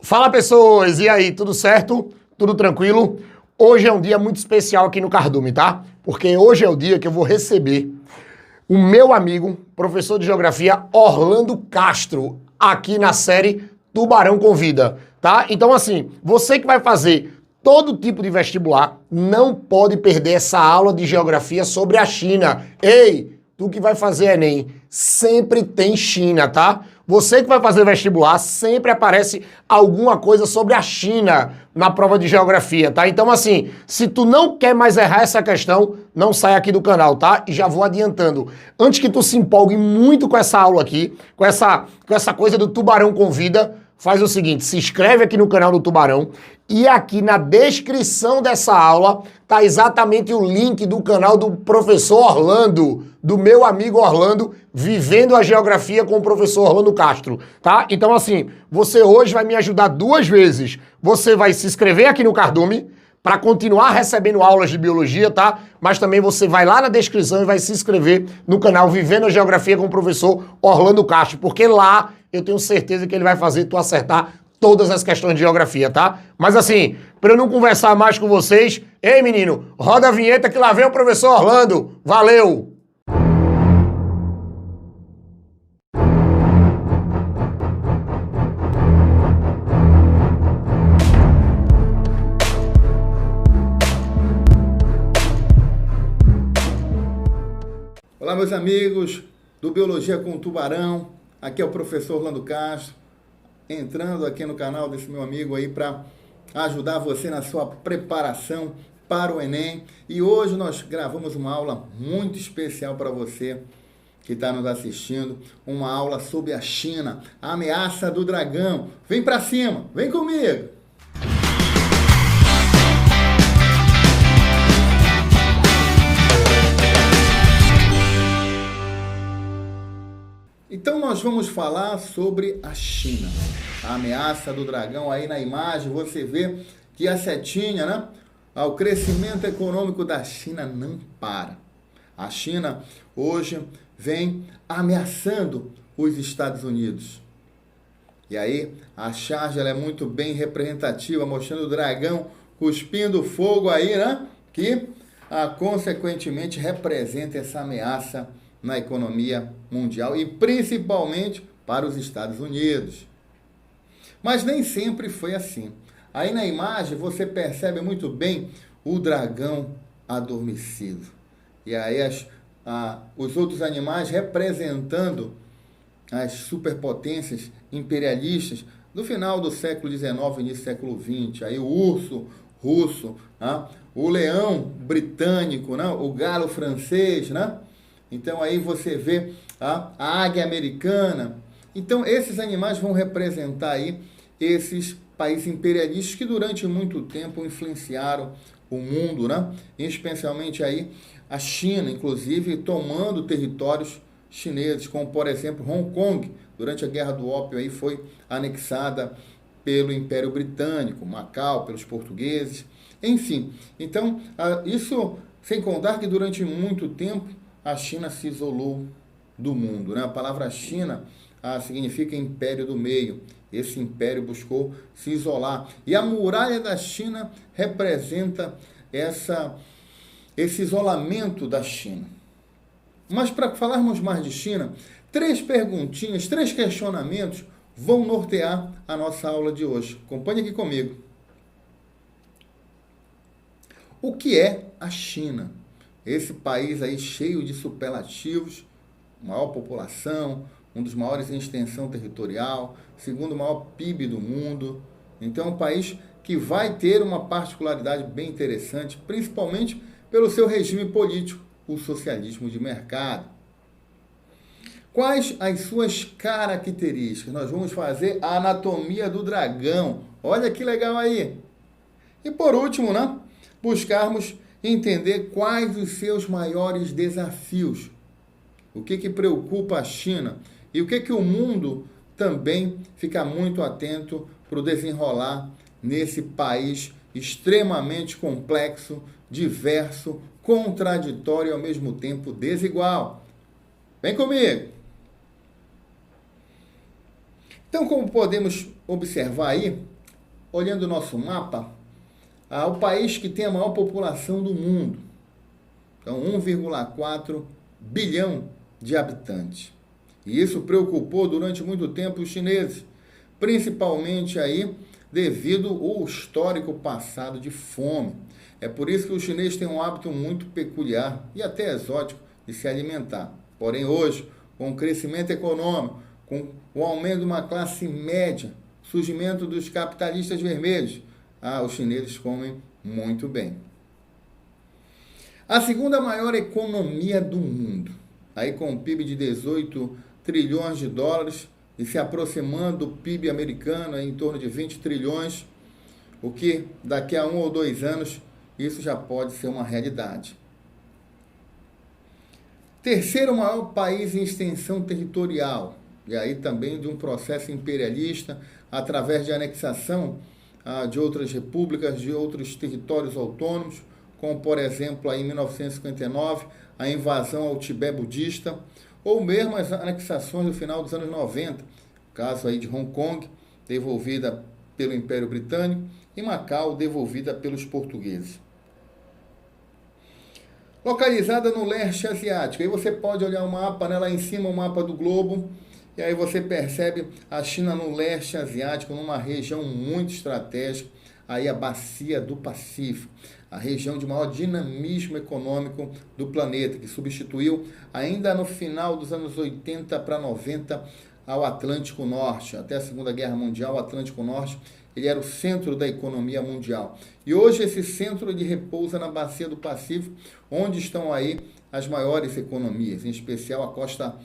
Fala, pessoas! E aí, tudo certo? Tudo tranquilo? Hoje é um dia muito especial aqui no Cardume, tá? Porque hoje é o dia que eu vou receber o meu amigo, professor de Geografia, Orlando Castro, aqui na série Tubarão Convida, tá? Então, assim, você que vai fazer todo tipo de vestibular, não pode perder essa aula de Geografia sobre a China. Ei, tu que vai fazer Enem, sempre tem China, tá? Você que vai fazer vestibular, sempre aparece alguma coisa sobre a China na prova de geografia, tá? Então, assim, se tu não quer mais errar essa questão, não sai aqui do canal, tá? E já vou adiantando. Antes que tu se empolgue muito com essa aula aqui, com essa coisa do Tubarão Convida, faz o seguinte, se inscreve aqui no canal do Tubarão e aqui na descrição dessa aula tá exatamente o link do canal do professor Orlando, do meu amigo Orlando, Vivendo a Geografia com o professor Orlando Castro, tá? Então, assim, você hoje vai me ajudar duas vezes. Você vai se inscrever aqui no Cardume para continuar recebendo aulas de biologia, tá? Mas também você vai lá na descrição e vai se inscrever no canal Vivendo a Geografia com o professor Orlando Castro, porque lá eu tenho certeza que ele vai fazer tu acertar todas as questões de geografia, tá? Mas assim, para eu não conversar mais com vocês, ei menino, roda a vinheta que lá vem o professor Orlando. Valeu! Olá, meus amigos do Biologia com Tubarão, aqui é o professor Orlando Castro, entrando aqui no canal desse meu amigo aí para ajudar você na sua preparação para o Enem. E hoje nós gravamos uma aula muito especial para você que está nos assistindo, uma aula sobre a China, a ameaça do dragão. Vem para cima, vem comigo! Então nós vamos falar sobre a China, a ameaça do dragão. Aí na imagem você vê que a setinha, né? O crescimento econômico da China não para. A China hoje vem ameaçando os Estados Unidos. E aí a charge ela é muito bem representativa, mostrando o dragão cuspindo fogo aí, né? Que consequentemente representa essa ameaça na economia mundial e principalmente para os Estados Unidos. Mas nem sempre foi assim. Aí na imagem você percebe muito bem o dragão adormecido. E aí os outros animais representando as superpotências imperialistas do final do século XIX, início do século XX. Aí o urso russo, né? O leão britânico, né? O galo francês, né? Então aí você vê a águia americana. Então esses animais vão representar aí esses países imperialistas que durante muito tempo influenciaram o mundo, né? Especialmente aí a China, inclusive tomando territórios chineses, como por exemplo Hong Kong, durante a Guerra do Ópio aí foi anexada pelo Império Britânico, Macau pelos portugueses, enfim. Então isso sem contar que durante muito tempo a China se isolou do mundo, né? A palavra China significa império do meio. Esse império buscou se isolar. E a muralha da China representa esse isolamento da China. Mas para falarmos mais de China, 3 perguntinhas, 3 questionamentos vão nortear a nossa aula de hoje. Acompanhe aqui comigo. O que é a China? Esse país aí cheio de superlativos, maior população, um dos maiores em extensão territorial, segundo maior PIB do mundo. Então é um país que vai ter uma particularidade bem interessante, principalmente pelo seu regime político, o socialismo de mercado. Quais as suas características? Nós vamos fazer a anatomia do dragão. Olha que legal aí! E por último, né? Buscarmos entender quais os seus maiores desafios, o que preocupa a China e o que o mundo também fica muito atento para o desenrolar nesse país extremamente complexo, diverso, contraditório e ao mesmo tempo desigual. Vem comigo! Então, como podemos observar aí, olhando o nosso mapa, o país que tem a maior população do mundo. Então, 1,4 bilhão de habitantes. E isso preocupou durante muito tempo os chineses, principalmente aí devido ao histórico passado de fome. É por isso que os chineses têm um hábito muito peculiar e até exótico de se alimentar. Porém, hoje, com o crescimento econômico, com o aumento de uma classe média, surgimento dos capitalistas vermelhos, os chineses comem muito bem. A segunda maior economia do mundo, aí com um PIB de 18 trilhões de dólares e se aproximando do PIB americano em torno de 20 trilhões, o que daqui a 1 ou 2 anos isso já pode ser uma realidade. Terceiro maior país em extensão territorial, e aí também de um processo imperialista através de anexação de outras repúblicas, de outros territórios autônomos, como por exemplo aí em 1959 a invasão ao Tibete budista, ou mesmo as anexações no final dos anos 90, caso aí de Hong Kong, devolvida pelo Império Britânico, e Macau, devolvida pelos portugueses. Localizada no leste asiático, aí você pode olhar o mapa, né, lá em cima o mapa do globo, e aí você percebe a China no leste asiático, numa região muito estratégica, aí a bacia do Pacífico, a região de maior dinamismo econômico do planeta, que substituiu ainda no final dos anos 80 para 90 ao Atlântico Norte. Até a Segunda Guerra Mundial, o Atlântico Norte ele era o centro da economia mundial. E hoje esse centro ele repousa na bacia do Pacífico, onde estão aí as maiores economias, em especial a costa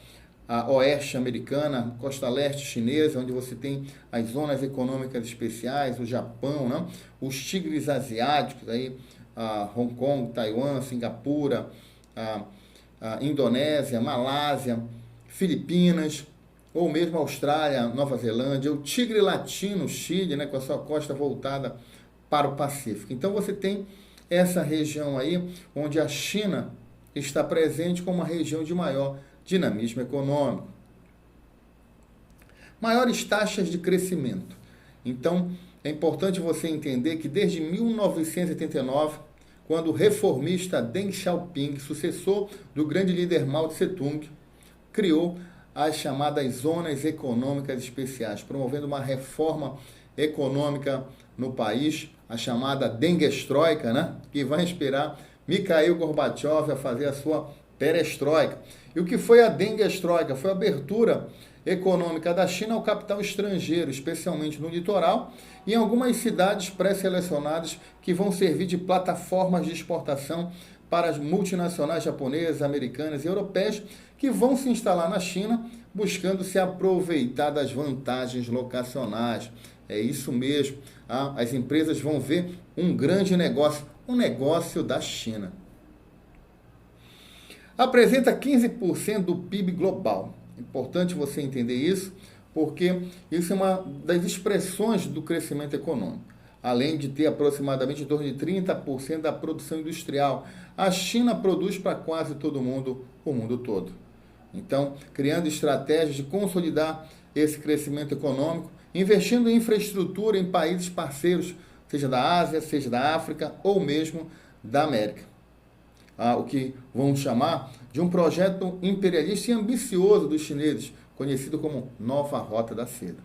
oeste americana, costa leste chinesa, onde você tem as zonas econômicas especiais, o Japão, né? Os tigres asiáticos, aí, Hong Kong, Taiwan, Singapura, Indonésia, Malásia, Filipinas, ou mesmo Austrália, Nova Zelândia, o tigre latino, Chile, né, com a sua costa voltada para o Pacífico. Então você tem essa região aí, onde a China está presente como uma região de maior dinamismo econômico. Maiores taxas de crescimento. Então, é importante você entender que desde 1989, quando o reformista Deng Xiaoping, sucessor do grande líder Mao Tse-tung, criou as chamadas zonas econômicas especiais, promovendo uma reforma econômica no país, a chamada Denguestroika, né? Que vai inspirar Mikhail Gorbachev a fazer a sua perestroika. E o que foi a Denguestroika? Foi a abertura econômica da China ao capital estrangeiro, especialmente no litoral, e em algumas cidades pré-selecionadas que vão servir de plataformas de exportação para as multinacionais japonesas, americanas e europeias que vão se instalar na China buscando se aproveitar das vantagens locacionais. É isso mesmo, as empresas vão ver um grande negócio, um negócio da China. Apresenta 15% do PIB global. Importante você entender isso, porque isso é uma das expressões do crescimento econômico. Além de ter aproximadamente em torno de 30% da produção industrial, a China produz para quase todo mundo, o mundo todo. Então, criando estratégias de consolidar esse crescimento econômico, investindo em infraestrutura em países parceiros, seja da Ásia, seja da África ou mesmo da América. O que vamos chamar de um projeto imperialista e ambicioso dos chineses, conhecido como Nova Rota da Seda.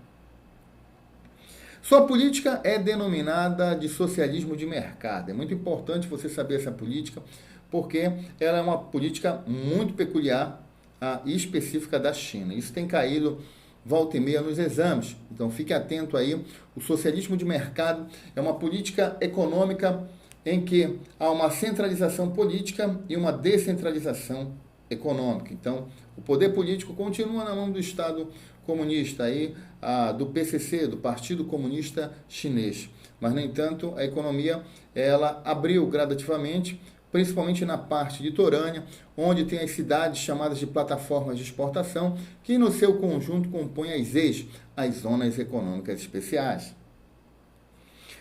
Sua política é denominada de socialismo de mercado. É muito importante você saber essa política, porque ela é uma política muito peculiar e específica da China. Isso tem caído volta e meia nos exames. Então fique atento aí. O socialismo de mercado é uma política econômica em que há uma centralização política e uma descentralização econômica. Então, o poder político continua na mão do Estado comunista, aí, do PCC, do Partido Comunista Chinês. Mas, no entanto, a economia ela abriu gradativamente, principalmente na parte litorânea, onde tem as cidades chamadas de plataformas de exportação, que no seu conjunto compõem as ZEIs, as Zonas Econômicas Especiais.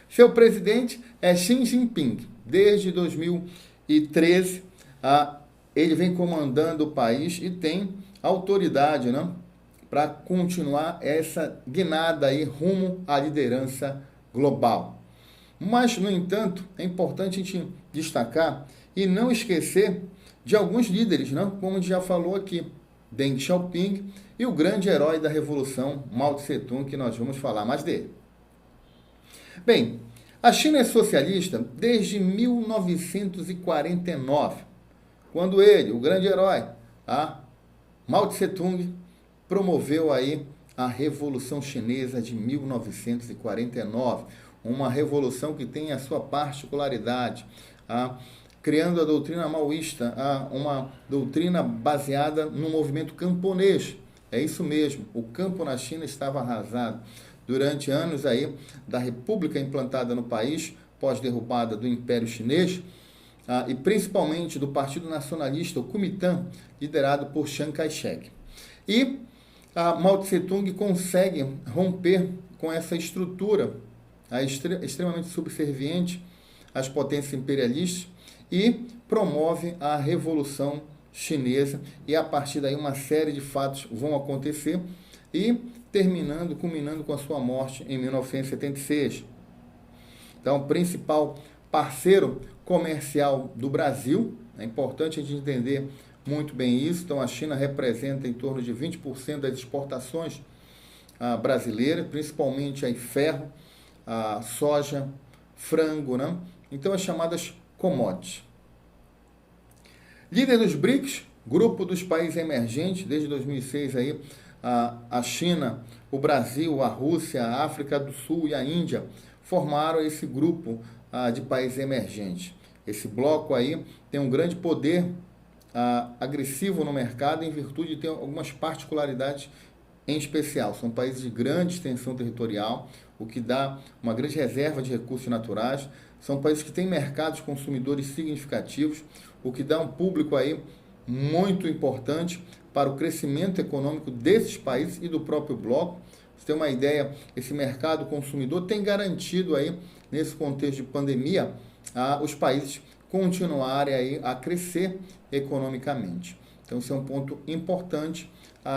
Seu presidente é Xi Jinping. Desde 2013, ele vem comandando o país e tem autoridade, né, para continuar essa guinada aí rumo à liderança global. Mas, no entanto, é importante a gente destacar e não esquecer de alguns líderes, não? Como a gente já falou aqui, Deng Xiaoping e o grande herói da revolução, Mao Tse-tung, que nós vamos falar mais dele. Bem, a China é socialista desde 1949, quando ele, o grande herói, Mao Tse-tung, promoveu aí a Revolução Chinesa de 1949, uma revolução que tem a sua particularidade, criando a doutrina maoísta, uma doutrina baseada no movimento camponês. É isso mesmo, o campo na China estava arrasado. Durante anos aí da república implantada no país, pós-derrubada do Império Chinês, e principalmente do Partido Nacionalista, o Kuomintang, liderado por Chiang Kai-shek. E Mao Tse-tung consegue romper com essa estrutura extremamente subserviente às potências imperialistas e promove a Revolução Chinesa, e a partir daí uma série de fatos vão acontecer e culminando com a sua morte em 1976. Então, o principal parceiro comercial do Brasil, é importante a gente entender muito bem isso. Então, a China representa em torno de 20% das exportações brasileiras, principalmente aí ferro, soja, frango, né? Então, as chamadas commodities. Líder dos BRICS, grupo dos países emergentes, desde 2006 aí, a China, o Brasil, a Rússia, a África do Sul e a Índia formaram esse grupo de países emergentes. Esse bloco aí tem um grande poder agressivo no mercado em virtude de ter algumas particularidades em especial. São países de grande extensão territorial, o que dá uma grande reserva de recursos naturais. São países que têm mercados consumidores significativos, o que dá um público aí muito importante para o crescimento econômico desses países e do próprio bloco. Você tem uma ideia, esse mercado consumidor tem garantido aí, nesse contexto de pandemia, os países continuarem aí a crescer economicamente. Então, esse é um ponto importante,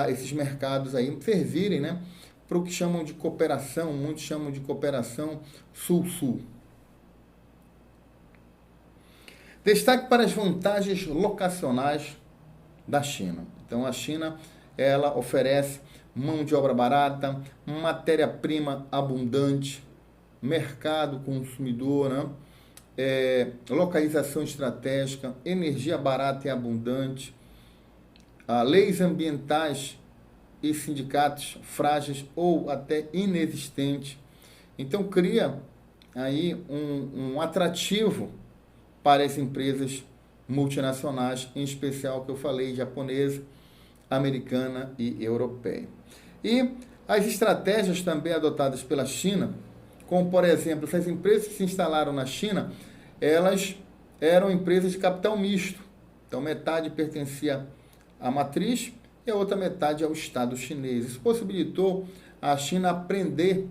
esses mercados aí servirem, né, para o que chamam de cooperação, muitos chamam de cooperação sul-sul. Destaque para as vantagens locacionais da China. Então, a China, ela oferece mão de obra barata, matéria-prima abundante, mercado consumidor, né? Localização estratégica, energia barata e abundante, leis ambientais e sindicatos frágeis ou até inexistentes. Então, cria aí um atrativo para as empresas multinacionais, em especial que eu falei, japonesa, americana e europeia. E as estratégias também adotadas pela China, como por exemplo, essas empresas que se instalaram na China, elas eram empresas de capital misto. Então, metade pertencia à matriz e a outra metade ao Estado chinês. Isso possibilitou a China aprender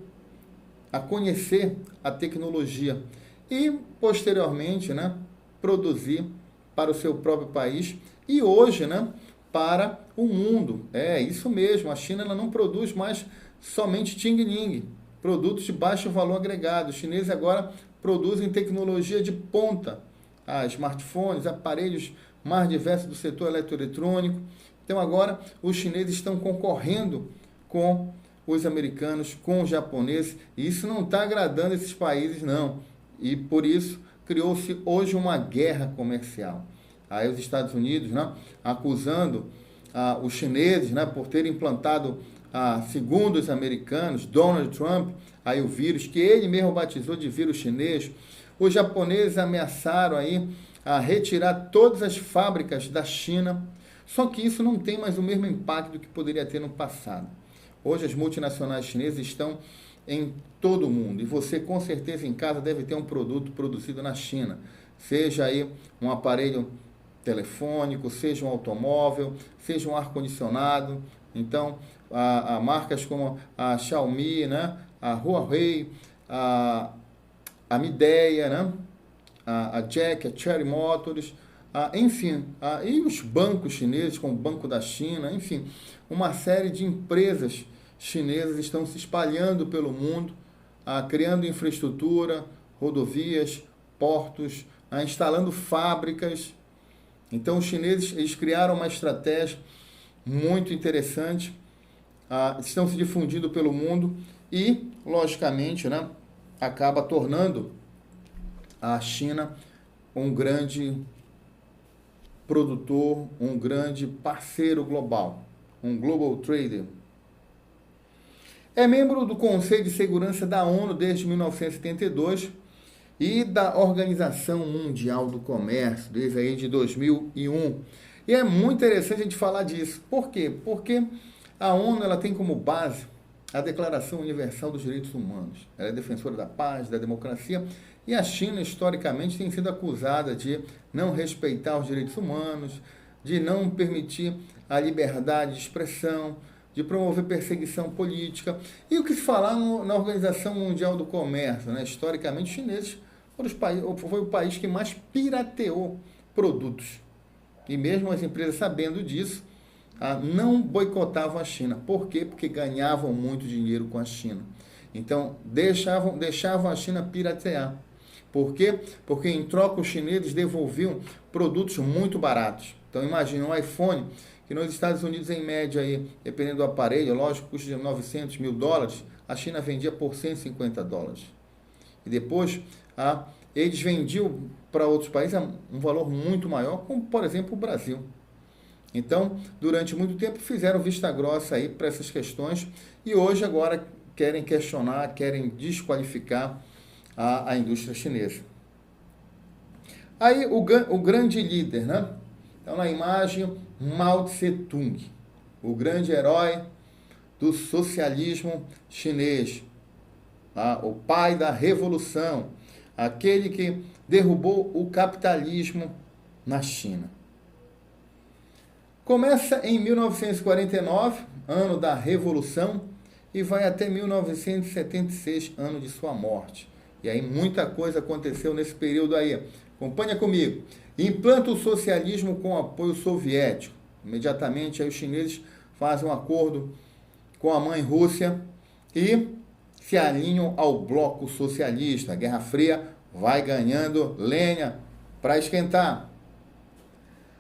a conhecer a tecnologia e, posteriormente, né, produzir para o seu próprio país e hoje, né, para o mundo. É isso mesmo, a China ela não produz mais somente ting-ling, produtos de baixo valor agregado. Os chineses agora produzem tecnologia de ponta, smartphones, aparelhos mais diversos do setor eletroeletrônico. Então agora os chineses estão concorrendo com os americanos, com os japoneses, e isso não está agradando esses países, não. E por isso criou-se hoje uma guerra comercial. Aí os Estados Unidos, né, acusando os chineses, né, por terem implantado, segundo os americanos, Donald Trump, aí o vírus, que ele mesmo batizou de vírus chinês. Os japoneses ameaçaram aí a retirar todas as fábricas da China, só que isso não tem mais o mesmo impacto que poderia ter no passado. Hoje as multinacionais chinesas estão em todo o mundo, e você com certeza em casa deve ter um produto produzido na China, seja aí um aparelho telefônico, seja um automóvel, seja um ar-condicionado. Então, marcas como a Xiaomi, né, a Huawei, a Midea, né, a Jack, a Chery Motors, enfim, e os bancos chineses, como o Banco da China, enfim, uma série de empresas chinesas estão se espalhando pelo mundo, criando infraestrutura, rodovias, portos, instalando fábricas. Então, os chineses eles criaram uma estratégia muito interessante, estão se difundindo pelo mundo e, logicamente, né, acaba tornando a China um grande produtor, um grande parceiro global, um global trader. É membro do Conselho de Segurança da ONU desde 1972 e da Organização Mundial do Comércio, desde aí de 2001. E é muito interessante a gente falar disso. Por quê? Porque a ONU ela tem como base a Declaração Universal dos Direitos Humanos. Ela é defensora da paz, da democracia, e a China, historicamente, tem sido acusada de não respeitar os direitos humanos, de não permitir a liberdade de expressão, de promover perseguição política. E o que se falar na Organização Mundial do Comércio, né? Historicamente, os chineses foi o país que mais pirateou produtos. E mesmo as empresas sabendo disso, não boicotavam a China. Por quê? Porque ganhavam muito dinheiro com a China. Então, deixavam a China piratear. Por quê? Porque em troca os chineses devolviam produtos muito baratos. Então, imagine um iPhone, que nos Estados Unidos, em média, aí, dependendo do aparelho, lógico, custa de $900 mil, a China vendia por $150. E depois, eles vendiam para outros países a um valor muito maior, como, por exemplo, o Brasil. Então, durante muito tempo, fizeram vista grossa aí para essas questões e hoje, agora, querem questionar, querem desqualificar a indústria chinesa. Aí, o grande líder, né? Então, na imagem, Mao Tse-tung, o grande herói do socialismo chinês, o pai da revolução, aquele que derrubou o capitalismo na China. Começa em 1949, ano da Revolução, e vai até 1976, ano de sua morte. E aí muita coisa aconteceu nesse período aí. Acompanha comigo. Implanta o socialismo com apoio soviético. Imediatamente aí os chineses fazem um acordo com a mãe Rússia e se alinham ao bloco socialista. A Guerra Fria vai ganhando lenha para esquentar.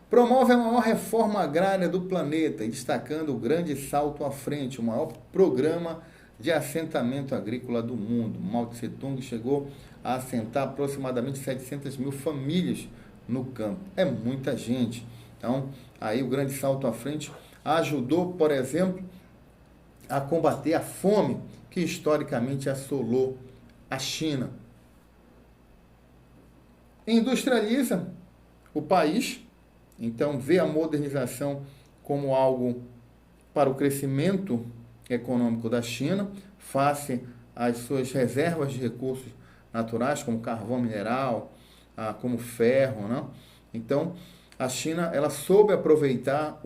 Promove a maior reforma agrária do planeta, destacando o grande salto à frente, o maior programa de assentamento agrícola do mundo. Mao Tse-tung chegou a assentar aproximadamente 700 mil famílias no campo. É muita gente. Então, aí o grande salto à frente ajudou, por exemplo, a combater a fome que historicamente assolou a China. Industrializa o país, então vê a modernização como algo para o crescimento econômico da China, face às suas reservas de recursos naturais, como carvão mineral, como ferro, né? Então, a China, ela soube aproveitar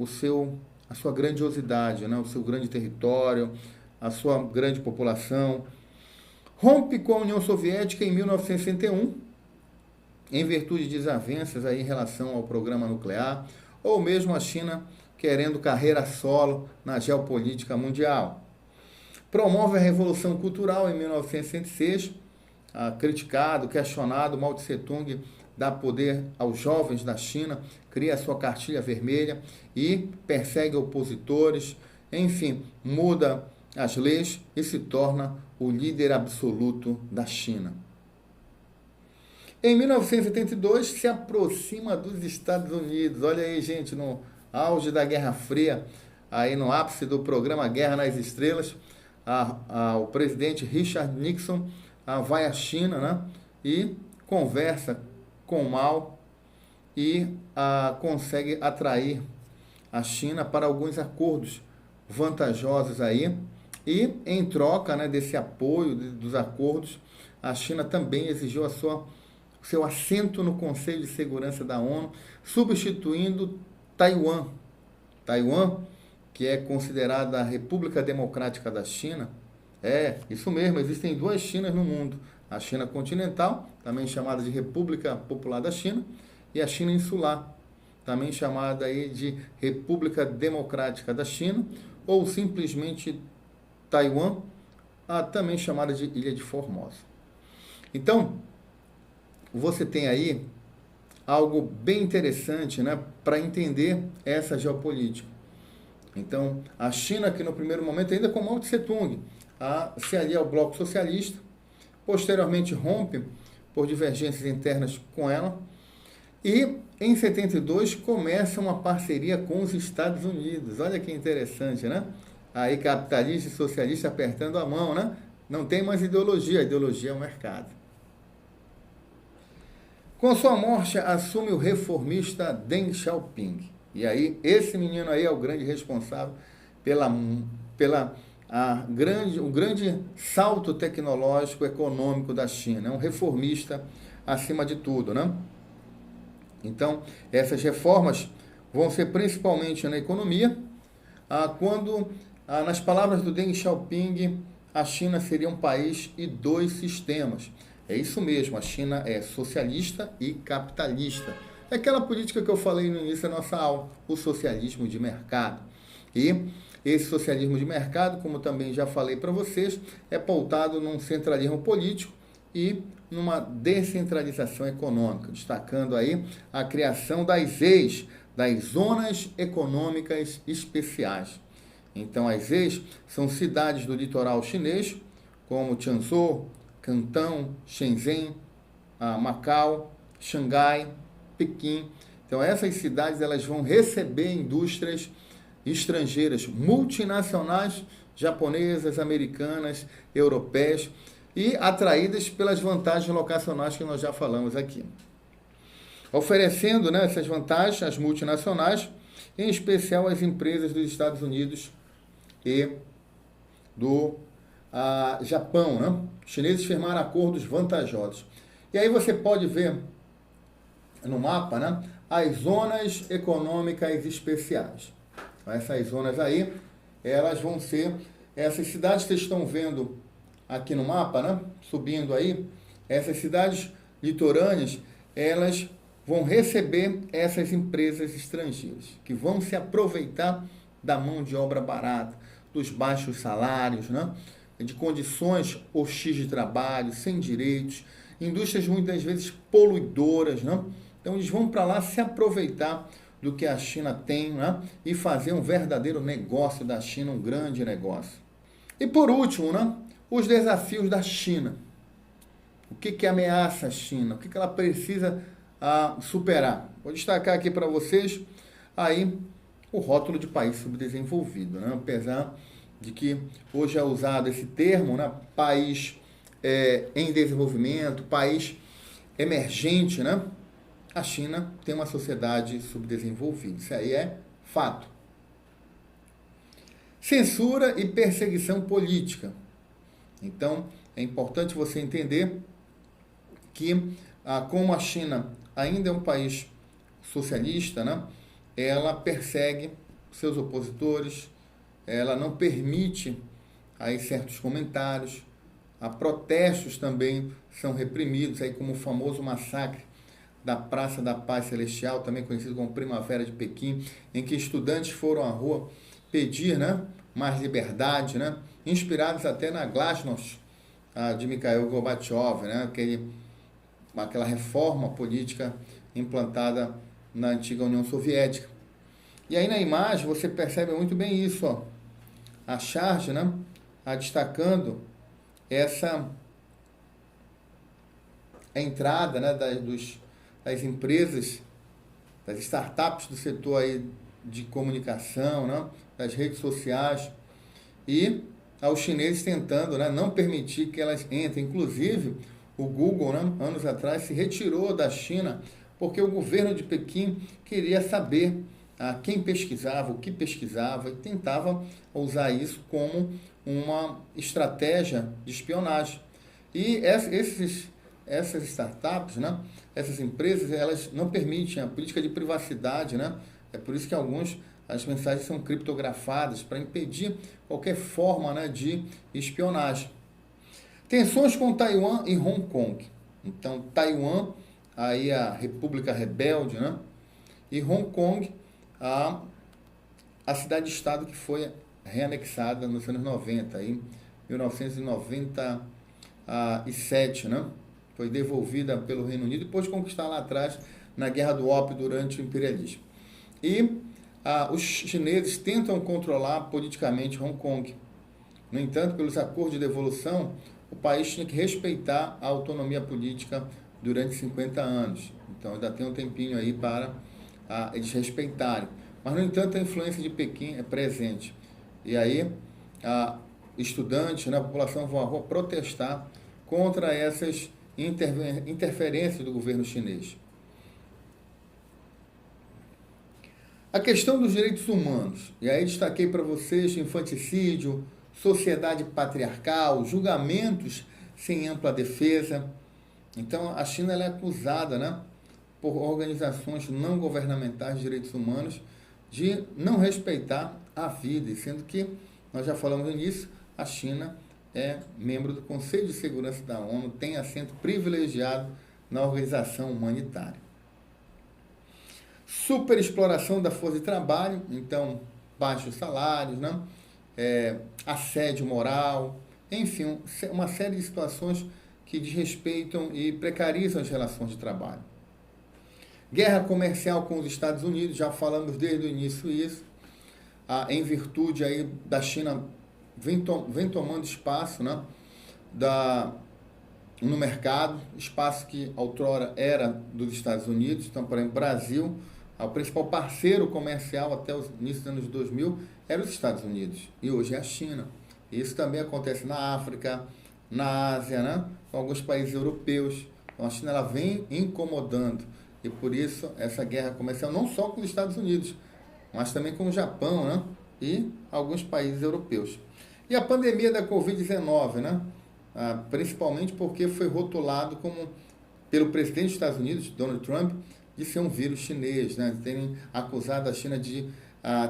a sua grandiosidade, né? O seu grande território, a sua grande população. Rompe com a União Soviética em 1961, em virtude de desavenças aí em relação ao programa nuclear, ou mesmo a China querendo carreira solo na geopolítica mundial. Promove a Revolução Cultural em 1906, criticado, questionado, Mao Tse-tung dá poder aos jovens da China, cria a sua cartilha vermelha e persegue opositores, enfim, muda as leis e se torna o líder absoluto da China. Em 1972, se aproxima dos Estados Unidos. Olha aí, gente, no auge da Guerra Fria, aí no ápice do programa Guerra nas Estrelas, o presidente Richard Nixon vai à China, né, e conversa com Mao e consegue atrair a China para alguns acordos vantajosos aí. E, em troca, né, desse apoio dos acordos, a China também exigiu seu assento no Conselho de Segurança da ONU, substituindo Taiwan. Taiwan, que é considerada a República Democrática da China, isso mesmo, existem duas Chinas no mundo. A China continental, também chamada de República Popular da China, e a China insular, também chamada aí de República Democrática da China, ou simplesmente Taiwan, também chamada de Ilha de Formosa. Então, você tem aí algo bem interessante, né, para entender essa geopolítica. Então, a China, que no primeiro momento, ainda com Mao Tse-tung, se alia ao bloco socialista, posteriormente rompe por divergências internas com ela, e em 72 começa uma parceria com os Estados Unidos. Olha que interessante, né? Aí capitalista e socialista apertando a mão, né? Não tem mais ideologia, a ideologia é o mercado. Com sua morte, assume o reformista Deng Xiaoping. E aí, esse menino aí é o grande responsável o grande salto tecnológico econômico da China. É um reformista acima de tudo, né? Então, essas reformas vão ser principalmente na economia, quando, nas palavras do Deng Xiaoping, a China seria um país e dois sistemas. É isso mesmo, a China é socialista e capitalista. É aquela política que eu falei no início da nossa aula, o socialismo de mercado. E esse socialismo de mercado, como também já falei para vocês, é pautado num centralismo político e numa descentralização econômica, destacando aí a criação das ZEIs, das Zonas Econômicas Especiais. Então, as ZEIs são cidades do litoral chinês, como Tianzhou, Cantão, Shenzhen, Macau, Xangai, Pequim. Então, essas cidades elas vão receber indústrias estrangeiras, multinacionais, japonesas, americanas, europeias, e atraídas pelas vantagens locacionais que nós já falamos aqui. Oferecendo, né, essas vantagens às multinacionais, em especial às empresas dos Estados Unidos e do Japão, né? Os chineses firmaram acordos vantajosos. E aí você pode ver no mapa, né, as zonas econômicas especiais. Essas zonas aí, elas vão ser essas cidades que vocês estão vendo aqui no mapa, né? Subindo aí, essas cidades litorâneas, elas vão receber essas empresas estrangeiras, que vão se aproveitar da mão de obra barata, dos baixos salários, né? De condições hostis de trabalho, sem direitos, indústrias muitas vezes poluidoras, né? Então eles vão para lá se aproveitar do que a China tem, né? E fazer um verdadeiro negócio da China, um grande negócio. E por último, né? Os desafios da China. O que ameaça a China? O que ela precisa superar? Vou destacar aqui para vocês aí o rótulo de país subdesenvolvido, né? Apesar de que hoje é usado esse termo, né? País em desenvolvimento, país emergente, né? A China tem uma sociedade subdesenvolvida. Isso aí é fato. Censura e perseguição política. Então, é importante você entender que, como a China ainda é um país socialista, né, ela persegue seus opositores, ela não permite aí certos comentários, protestos também são reprimidos, aí como o famoso massacre da Praça da Paz Celestial, também conhecido como Primavera de Pequim, em que estudantes foram à rua pedir, né, mais liberdade, né, inspirados até na Glasnost de Mikhail Gorbachev, né, aquela reforma política implantada na antiga União Soviética. E aí na imagem você percebe muito bem isso, ó, a charge, né, destacando essa entrada, né, das empresas, das startups do setor aí de comunicação, né, das redes sociais, e aos chineses tentando, né, não permitir que elas entrem. Inclusive, o Google, né, anos atrás, se retirou da China porque o governo de Pequim queria saber quem pesquisava, o que pesquisava, e tentava usar isso como uma estratégia de espionagem. E essas startups, né, essas empresas, elas não permitem a política de privacidade, né? É por isso que as mensagens são criptografadas para impedir qualquer forma, né, de espionagem. Tensões com Taiwan e Hong Kong. Então, Taiwan aí a República Rebelde, né? E Hong Kong, a cidade-estado que foi reanexada nos anos 90, aí, 1997, né? Foi devolvida pelo Reino Unido depois de conquistar lá atrás na Guerra do Ópio durante o imperialismo. E os chineses tentam controlar politicamente Hong Kong. No entanto, pelos acordos de devolução, o país tinha que respeitar a autonomia política durante 50 anos. Então ainda tem um tempinho aí para eles respeitarem. Mas, no entanto, a influência de Pequim é presente. E aí, estudantes, né, a população vão à rua protestar contra essas interferências do governo chinês. A questão dos direitos humanos. E aí destaquei para vocês infanticídio, sociedade patriarcal, julgamentos sem ampla defesa. Então, a China ela é acusada, né, por organizações não governamentais de direitos humanos de não respeitar a vida, e sendo que, nós já falamos no início, a China é membro do Conselho de Segurança da ONU, tem assento privilegiado na organização humanitária. Superexploração da força de trabalho, então, baixos salários, né? Assédio moral, enfim, uma série de situações que desrespeitam e precarizam as relações de trabalho. Guerra comercial com os Estados Unidos, já falamos desde o início isso, em virtude aí da China vem tomando espaço, né, no mercado, espaço que outrora era dos Estados Unidos. Então, por exemplo, Brasil, o principal parceiro comercial até o início dos anos 2000 era os Estados Unidos, e hoje é a China. Isso também acontece na África, na Ásia, né, com alguns países europeus. Então, a China ela vem incomodando, e por isso essa guerra comercial não só com os Estados Unidos, mas também com o Japão, né, e alguns países europeus. E a pandemia da Covid-19, né, principalmente porque foi rotulado pelo presidente dos Estados Unidos, Donald Trump, de ser um vírus chinês, né, de terem acusado a China de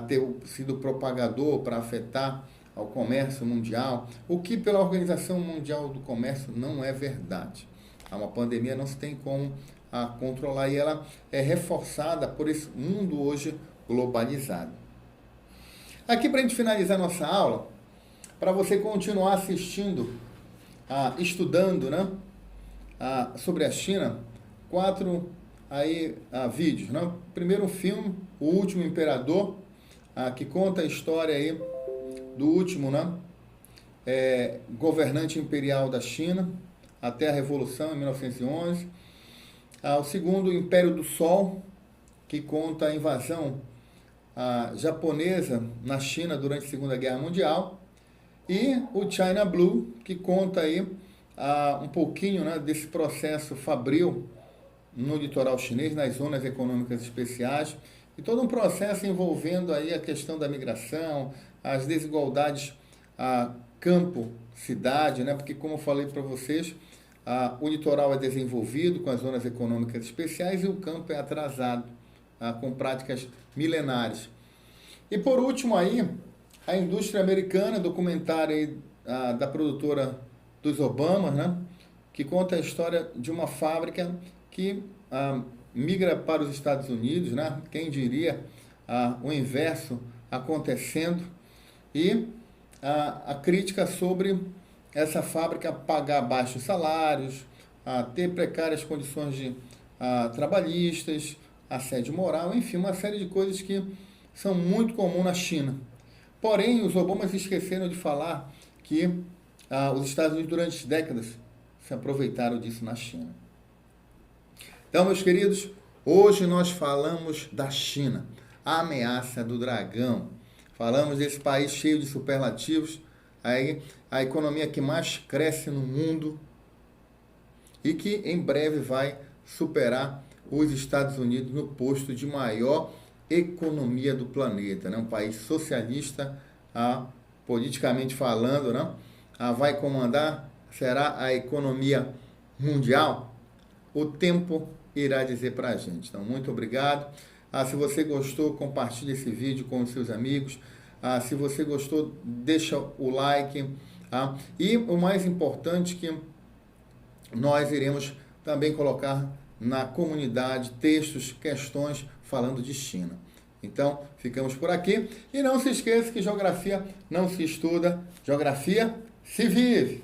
ter sido propagador para afetar ao comércio mundial, o que pela Organização Mundial do Comércio não é verdade. Uma pandemia não se tem como controlar, e ela é reforçada por esse mundo hoje globalizado. Aqui, para a gente finalizar nossa aula, para você continuar assistindo, estudando, né, sobre a China, 4 vídeos, né? Primeiro, um filme, O Último Imperador, que conta a história aí do último, né, governante imperial da China até a Revolução em 1911. O segundo, O Império do Sol, que conta a invasão japonesa na China durante a Segunda Guerra Mundial. E o China Blue, que conta aí um pouquinho, né, desse processo fabril no litoral chinês, nas zonas econômicas especiais, e todo um processo envolvendo aí a questão da migração, as desigualdades campo-cidade, né? Porque, como eu falei para vocês, o litoral é desenvolvido com as zonas econômicas especiais e o campo é atrasado, com práticas milenares. E por último aí, a indústria americana, documentário aí, da produtora dos Obamas, né? Que conta a história de uma fábrica que migra para os Estados Unidos, né? Quem diria o inverso acontecendo, e a crítica sobre essa fábrica pagar baixos salários, ter precárias condições trabalhistas, assédio moral, enfim, uma série de coisas que são muito comuns na China. Porém, os Obamas esqueceram de falar que os Estados Unidos, durante décadas, se aproveitaram disso na China. Então, meus queridos, hoje nós falamos da China, a ameaça do dragão. Falamos desse país cheio de superlativos, a economia que mais cresce no mundo e que em breve vai superar os Estados Unidos no posto de maior economia do planeta, né? Um país socialista, politicamente falando, né? Vai comandar, será a economia mundial? O tempo irá dizer para a gente. Então, muito obrigado. Se você gostou, compartilhe esse vídeo com os seus amigos. Se você gostou, deixa o like. E o mais importante, que nós iremos também colocar na comunidade textos, questões falando de China. Então, ficamos por aqui. E não se esqueça que geografia não se estuda, geografia se vive.